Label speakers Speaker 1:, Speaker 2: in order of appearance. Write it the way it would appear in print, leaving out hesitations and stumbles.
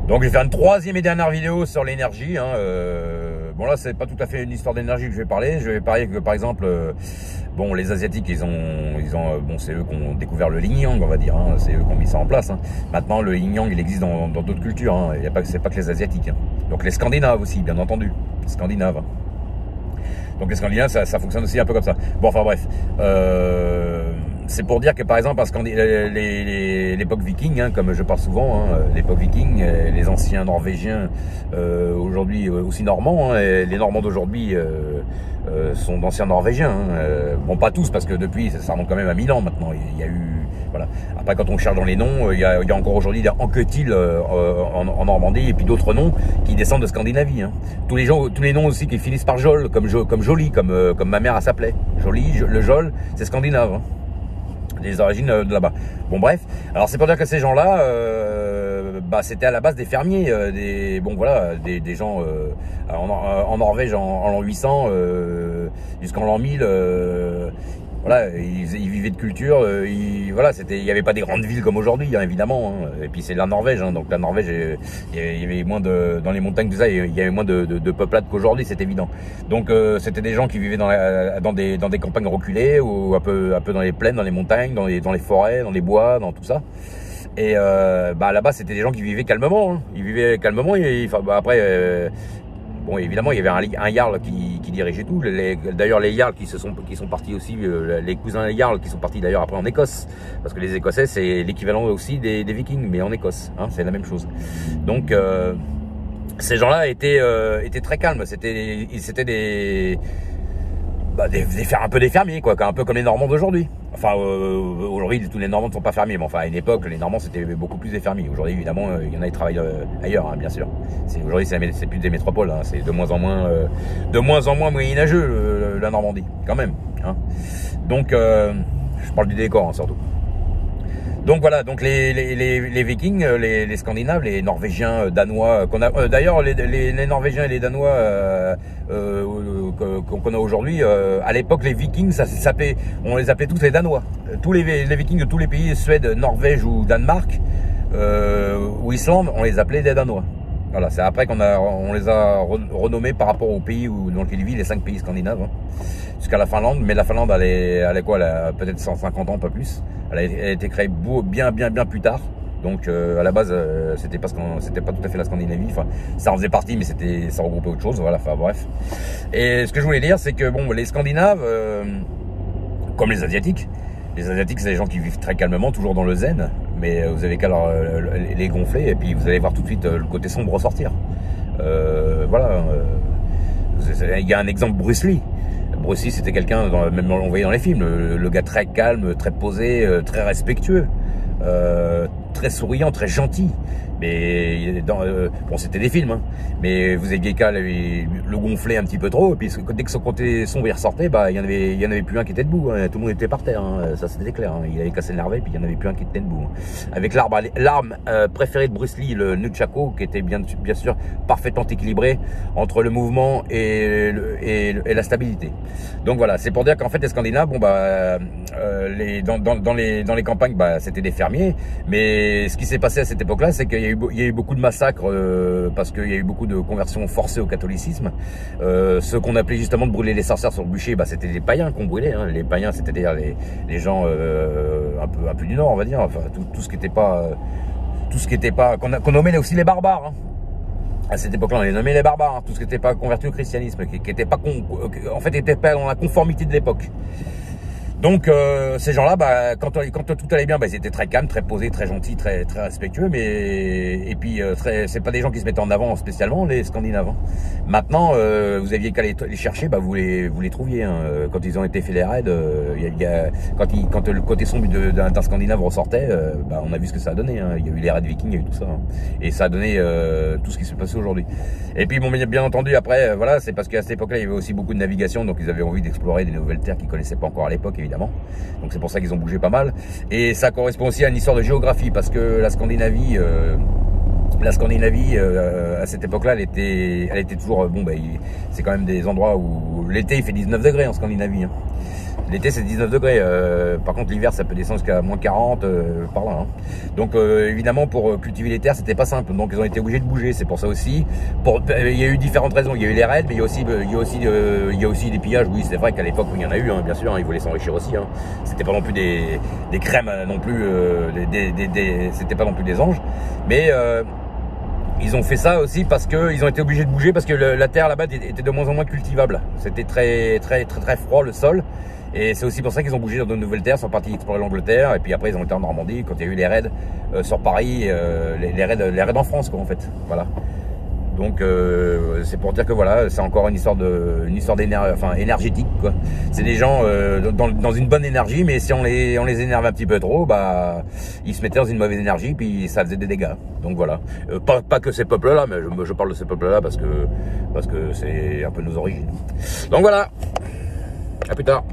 Speaker 1: Donc je vais faire une troisième et dernière vidéo sur l'énergie. Bon là c'est pas tout à fait une histoire d'énergie que je vais parler. Je vais parler que par exemple, bon les Asiatiques bon c'est eux qui ont découvert le yin yang on va dire. C'est eux qui ont mis ça en place. Maintenant le yin yang il existe dans d'autres cultures. C'est pas que les Asiatiques. Donc les Scandinaves aussi bien entendu. Les Scandinaves. Donc les Scandinaves ça fonctionne aussi un peu comme ça. Bon enfin bref. C'est pour dire que par exemple l'époque viking, comme je parle souvent, l'époque viking, les anciens Norvégiens, aujourd'hui aussi Normands, et les Normands d'aujourd'hui sont d'anciens Norvégiens. Bon pas tous parce que depuis ça remonte quand même à 1000 ans maintenant. Il y a eu voilà. Après quand on cherche dans les noms, il y a encore aujourd'hui des Anquetil en Normandie et puis d'autres noms qui descendent de Scandinavie. Tous les noms aussi qui finissent par Jol, comme Jolie, comme ma mère elle s'appelait. Jolie, le Jol, c'est scandinave. Des origines de là-bas. Bon bref, alors c'est pour dire que ces gens-là, c'était à la base des fermiers, des gens en Norvège en l'an 800 jusqu'en l'an 1000. Voilà, ils vivaient de culture. Il y avait pas des grandes villes comme aujourd'hui, évidemment. Et puis c'est la Norvège, donc la Norvège, il y avait moins dans les montagnes, tout ça, il y avait moins de peuplade qu'aujourd'hui, c'est évident. Donc c'était des gens qui vivaient dans des campagnes reculées ou un peu dans les plaines, dans les montagnes, dans les forêts, dans les bois, dans tout ça. Et là-bas, c'était des gens qui vivaient calmement. Ils vivaient calmement. Après. Bon, évidemment, il y avait un Jarl qui dirigeait tout. D'ailleurs, les Jarls qui sont partis aussi, les cousins Jarl qui sont partis d'ailleurs après en Écosse. Parce que les Écossais, c'est l'équivalent aussi des Vikings, mais en Écosse. C'est la même chose. Donc, ces gens-là étaient très calmes. C'était un peu des fermiers, quoi, un peu comme les Normands d'aujourd'hui. Enfin, aujourd'hui, tous les Normands ne sont pas fermiers, mais enfin, à une époque, les Normands, c'était beaucoup plus des fermiers. Aujourd'hui, évidemment, il y en a qui travaillent ailleurs, bien sûr. Aujourd'hui, c'est plus des métropoles, c'est de moins en moins moyenâgeux, la Normandie, quand même. Donc, je parle du décor, surtout. Donc voilà, donc les Vikings, les Scandinaves, les Norvégiens, Danois, d'ailleurs les Norvégiens et les Danois qu'on a aujourd'hui, à l'époque les Vikings, on les appelait tous les Danois. Tous les Vikings de tous les pays, Suède, Norvège ou Danemark ou Islande, on les appelait des Danois. Voilà, c'est après on les a renommés par rapport aux pays dans lesquels ils vivent, les 5 pays scandinaves, jusqu'à la Finlande. Mais la Finlande, elle a quoi, peut-être 150 ans, pas plus. Elle a été créée bien plus tard. Donc à la base, c'était pas tout à fait la Scandinavie. Enfin, ça en faisait partie, mais ça regroupait autre chose. Voilà, enfin bref. Et ce que je voulais dire, c'est que bon, les Scandinaves, comme les Asiatiques, c'est des gens qui vivent très calmement, toujours dans le zen. Mais vous avez qu'à les gonfler et puis vous allez voir tout de suite le côté sombre ressortir. Voilà. Il y a un exemple, Bruce Lee. Bruce Lee, c'était quelqu'un, même on le voyait dans les films, le gars très calme, très posé, très respectueux, très souriant, très gentil. Mais bon, c'était des films, mais vous aviez qu'à le gonfler un petit peu trop, et puis dès que son côté sombre ressortait, il y en avait plus un qui était debout, tout le monde était par terre, ça c'était clair. Il avait cassé le nerf, et puis il y en avait plus un qui était debout. Avec l'arme préférée de Bruce Lee, le nunchaku, qui était bien sûr parfaitement équilibré entre le mouvement et la stabilité. Donc voilà, c'est pour dire qu'en fait les Scandinaves, dans les campagnes, c'était des fermiers, mais ce qui s'est passé à cette époque-là, c'est qu'il y a eu beaucoup de massacres parce qu'il y a eu beaucoup de conversions forcées au catholicisme. Ce qu'on appelait justement de brûler les sorcières sur le bûcher, c'était les païens qu'on brûlait. Les païens, c'est-à-dire les gens un peu du nord, on va dire. Enfin, tout ce qui était pas, qu'on nommait aussi les barbares. À cette époque-là, on les nommait les barbares. Tout ce qui n'était pas converti au christianisme, qui était pas était pas dans la conformité de l'époque. Donc ces gens-là, quand tout allait bien, ils étaient très calmes, très posés, très gentils, très respectueux, et puis c'est pas des gens qui se mettaient en avant spécialement, les Scandinaves. Maintenant, vous aviez qu'à les chercher, vous les trouviez. Quand ils ont été fait les raids, quand le côté sombre d'un Scandinave ressortait, on a vu ce que ça a donné. Il y a eu les raids vikings, il y a eu tout ça, et ça a donné tout ce qui se passait aujourd'hui. Et puis bon, bien entendu, après, voilà, c'est parce qu'à cette époque-là, il y avait aussi beaucoup de navigation, donc ils avaient envie d'explorer des nouvelles terres qu'ils connaissaient pas encore à l'époque, évidemment. Donc c'est pour ça qu'ils ont bougé pas mal. Et ça correspond aussi à une histoire de géographie, parce que la Scandinavie, à cette époque-là, elle était toujours c'est quand même des endroits où l'été il fait 19 degrés en Scandinavie. L'été c'est 19 degrés. Par contre l'hiver ça peut descendre jusqu'à moins 40 par là. Hein. Donc évidemment pour cultiver les terres c'était pas simple. Donc ils ont été obligés de bouger. C'est pour ça aussi. Il y a eu différentes raisons. Il y a eu les raids, mais il y a aussi des pillages. Oui c'est vrai qu'à l'époque il y en a eu, hein, bien sûr. Hein, ils voulaient s'enrichir aussi. Hein. C'était pas non plus des crèmes non plus. C'était pas non plus des anges. Mais ils ont fait ça aussi parce qu'ils ont été obligés de bouger parce que la terre là-bas était de moins en moins cultivable. C'était très froid le sol. Et c'est aussi pour ça qu'ils ont bougé dans de nouvelles terres, sont partis explorer l'Angleterre, et puis après ils ont été en Normandie, quand il y a eu les raids sur Paris, les raids en France quoi en fait. Voilà. Donc c'est pour dire que voilà, c'est encore une histoire énergétique quoi. C'est des gens dans une bonne énergie, mais si on les énerve un petit peu trop, bah ils se mettaient dans une mauvaise énergie, puis ça faisait des dégâts. Donc voilà. Pas que ces peuples-là, mais je parle de ces peuples-là parce que c'est un peu nos origines. Donc voilà. À plus tard.